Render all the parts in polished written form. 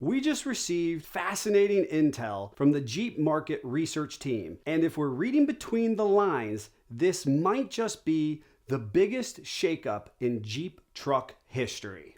We just received fascinating intel from the Jeep market research team, and if we're reading between the lines, this might just be the biggest shakeup in Jeep truck history.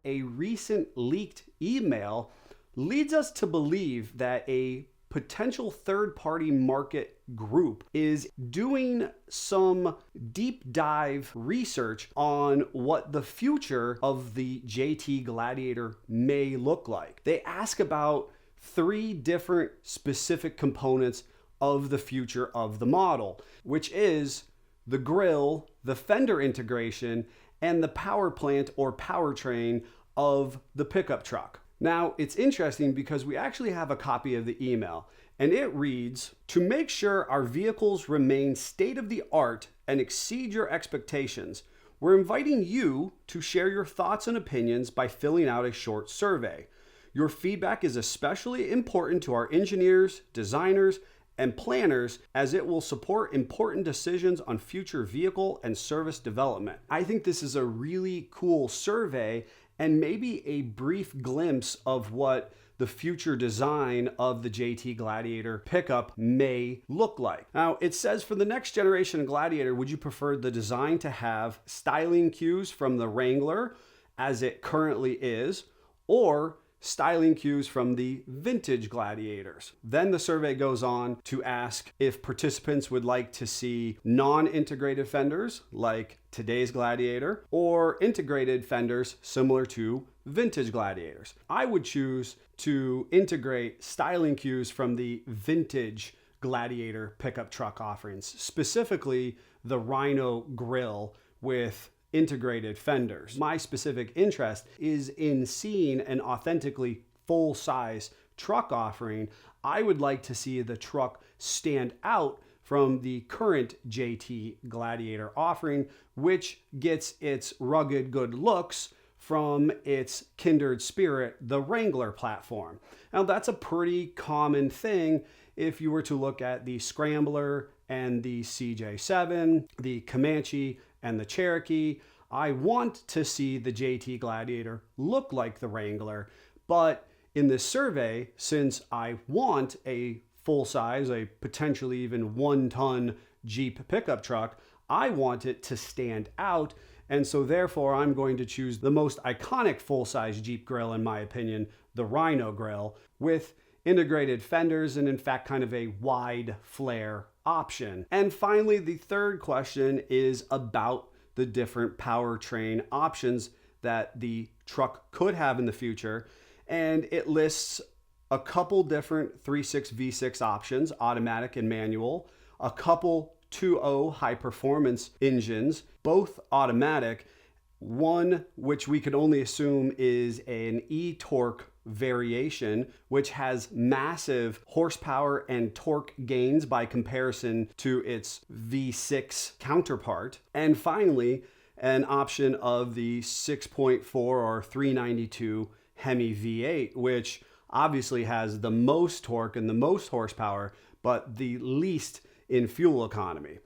A recent leaked email leads us to believe that a potential third-party market group is doing some deep dive research on what the future of the JT Gladiator may look like. They ask about 3 different specific components of the future of the model, which is the grille, the fender integration, and the power plant or powertrain of the pickup truck. Now, it's interesting because we actually have a copy of the email, and it reads, "To make sure our vehicles remain state-of-the-art and exceed your expectations, we're inviting you to share your thoughts and opinions by filling out a short survey. Your feedback is especially important to our engineers, designers, and planners, as it will support important decisions on future vehicle and service development." I think this is a really cool survey and maybe a brief glimpse of what the future design of the JT Gladiator pickup may look like. Now, it says for the next generation Gladiator, would you prefer the design to have styling cues from the Wrangler, as it currently is, or styling cues from the vintage Gladiators? Then the survey goes on to ask if participants would like to see non-integrated fenders like today's Gladiator or integrated fenders similar to vintage Gladiators. I would choose to integrate styling cues from the vintage Gladiator pickup truck offerings, specifically the Rhino grille with integrated fenders. My specific interest is in seeing an authentically full-size truck offering. I would like to see the truck stand out from the current JT Gladiator offering, which gets its rugged good looks from its kindred spirit, the Wrangler platform. Now, that's a pretty common thing if you were to look at the Scrambler and the CJ7, the Comanche, and the Cherokee. I want to see the JT Gladiator look like the Wrangler, but in this survey, since I want a full-size, a potentially even 1-ton Jeep pickup truck, I want it to stand out, and so therefore I'm going to choose the most iconic full-size Jeep grille, in my opinion, the Rhino grille, with integrated fenders and in fact kind of a wide flare option. And finally, the third question is about the different powertrain options that the truck could have in the future. And it lists a couple different 3.6 V6 options, automatic and manual, a couple 2.0 high performance engines, both automatic, one which we could only assume is an e-torque variation, which has massive horsepower and torque gains by comparison to its V6 counterpart. And finally, an option of the 6.4 or 392 Hemi V8, which obviously has the most torque and the most horsepower, but the least in fuel economy.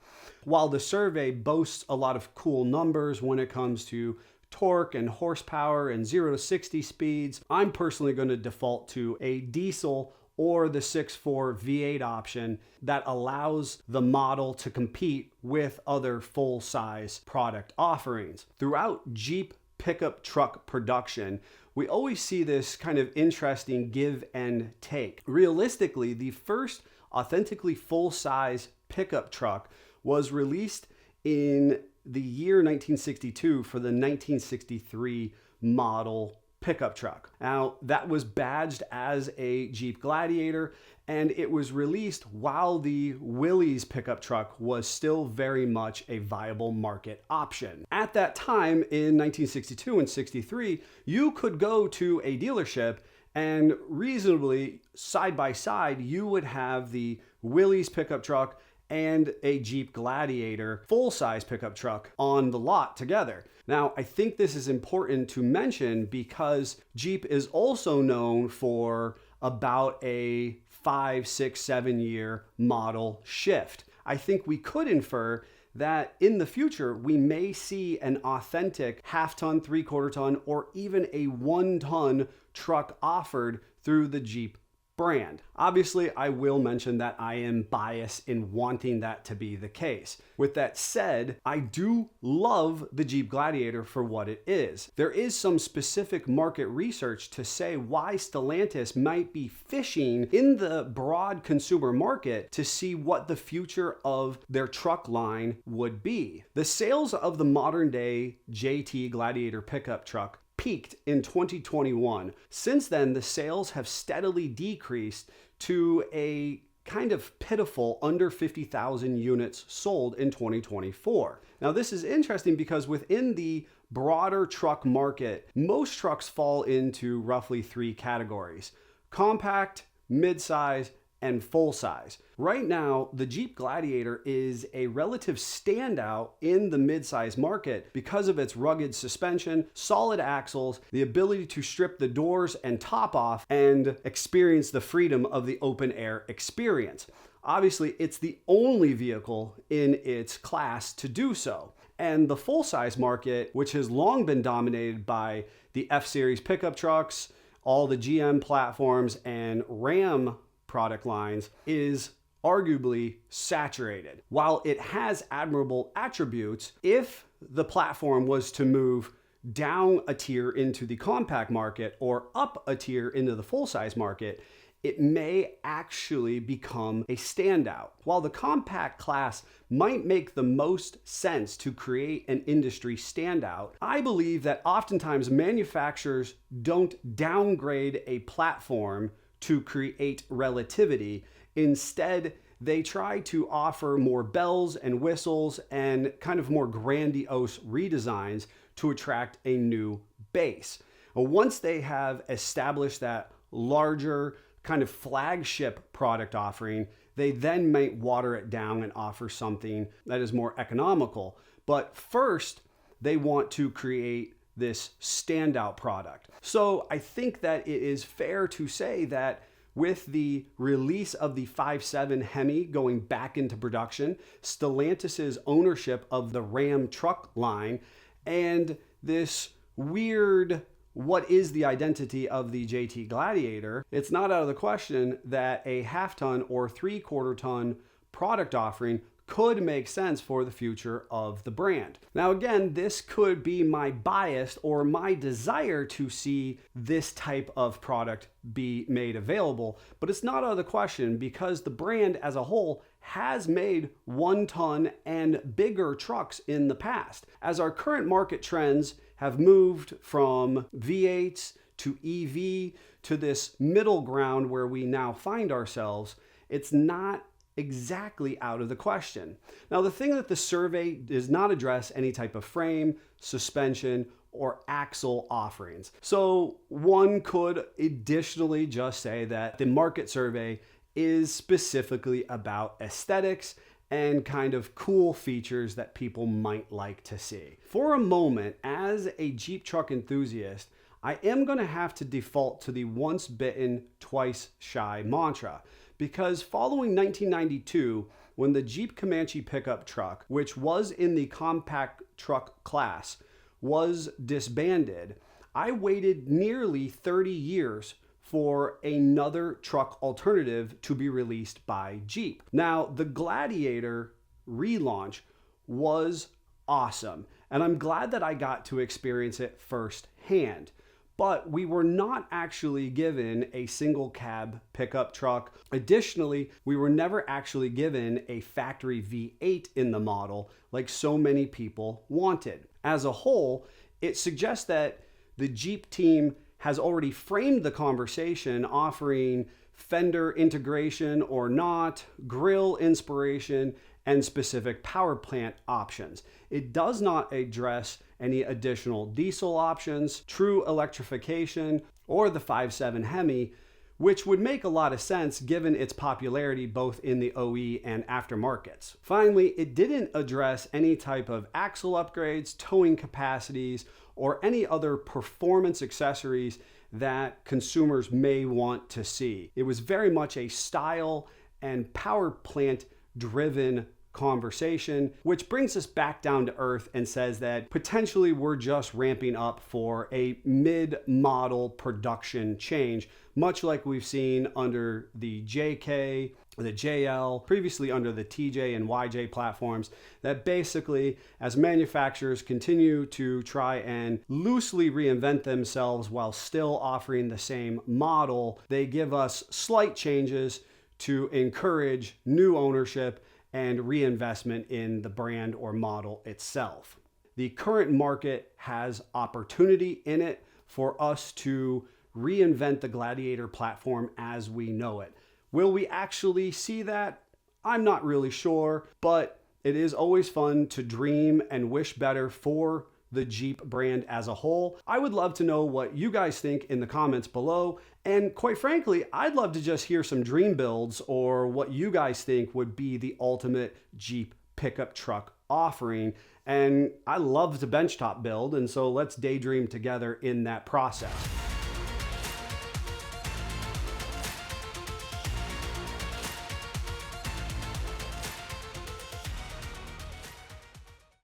While the survey boasts a lot of cool numbers when it comes to torque and horsepower and 0 to 60 speeds, I'm personally going to default to a diesel or the 6.4 V8 option that allows the model to compete with other full-size product offerings. Throughout Jeep pickup truck production, we always see this kind of interesting give and take. Realistically, the first authentically full-size pickup truck was released in the year 1962 for the 1963 model pickup truck. Now, that was badged as a Jeep Gladiator, and it was released while the Willys pickup truck was still very much a viable market option. At that time, in 1962 and 63, you could go to a dealership and reasonably, side by side, you would have the Willys pickup truck and a Jeep Gladiator full-size pickup truck on the lot together. Now, I think this is important to mention because Jeep is also known for about a 5, 6, 7 year model shift. I think we could infer that in the future, we may see an authentic half-ton, three-quarter-ton, or even a 1-ton truck offered through the Jeep brand. Obviously, I will mention that I am biased in wanting that to be the case. With that said, I do love the Jeep Gladiator for what it is. There is some specific market research to say why Stellantis might be fishing in the broad consumer market to see what the future of their truck line would be. The sales of the modern day JT Gladiator pickup truck peaked in 2021. Since then, the sales have steadily decreased to a kind of pitiful under 50,000 units sold in 2024. Now, this is interesting because within the broader truck market, most trucks fall into roughly 3 categories: compact, midsize, and full size. Right now, the Jeep Gladiator is a relative standout in the midsize market because of its rugged suspension, solid axles, the ability to strip the doors and top off and experience the freedom of the open air experience. Obviously, it's the only vehicle in its class to do so. And the full-size market, which has long been dominated by the F-Series pickup trucks, all the GM platforms, and Ram product lines, is arguably saturated. While it has admirable attributes, if the platform was to move down a tier into the compact market or up a tier into the full-size market, it may actually become a standout. While the compact class might make the most sense to create an industry standout, I believe that oftentimes manufacturers don't downgrade a platform to create relativity. Instead, they try to offer more bells and whistles and kind of more grandiose redesigns to attract a new base. Once they have established that larger kind of flagship product offering, they then might water it down and offer something that is more economical. But first, they want to create this standout product. So I think that it is fair to say that with the release of the 5.7 Hemi going back into production, Stellantis' ownership of the Ram truck line, and this weird what is the identity of the JT Gladiator, it's not out of the question that a half-ton or three-quarter-ton product offering could make sense for the future of the brand. Now again, this could be my bias or my desire to see this type of product be made available, but it's not out of the question because the brand as a whole has made 1-ton and bigger trucks in the past. As our current market trends have moved from V8s to EV to this middle ground where we now find ourselves, it's not exactly out of the question. Now, the thing that the survey does not address any type of frame, suspension, or axle offerings. So one could additionally just say that the market survey is specifically about aesthetics and kind of cool features that people might like to see. For a moment, as a Jeep truck enthusiast, I am going to have to default to the once bitten, twice shy mantra. Because following 1992, when the Jeep Comanche pickup truck, which was in the compact truck class, was disbanded, I waited nearly 30 years for another truck alternative to be released by Jeep. Now, the Gladiator relaunch was awesome, and I'm glad that I got to experience it firsthand. But we were not actually given a single cab pickup truck. Additionally, we were never actually given a factory V8 in the model like so many people wanted. As a whole, it suggests that the Jeep team has already framed the conversation offering fender integration or not, grille inspiration, and specific power plant options. It does not address any additional diesel options, true electrification, or the 5.7 Hemi, which would make a lot of sense given its popularity both in the OE and aftermarkets. Finally, it didn't address any type of axle upgrades, towing capacities, or any other performance accessories that consumers may want to see. It was very much a style and power plant driven conversation, which brings us back down to earth and says that potentially we're just ramping up for a mid-model production change, much like we've seen under the JK, the JL, previously under the TJ and YJ platforms, that basically as manufacturers continue to try and loosely reinvent themselves while still offering the same model, they give us slight changes to encourage new ownership and reinvestment in the brand or model itself. The current market has opportunity in it for us to reinvent the Gladiator platform as we know it. Will we actually see that? I'm not really sure, but it is always fun to dream and wish better for the Jeep brand as a whole. I would love to know what you guys think in the comments below. And quite frankly, I'd love to just hear some dream builds or what you guys think would be the ultimate Jeep pickup truck offering. And I love the benchtop build, and so let's daydream together in that process.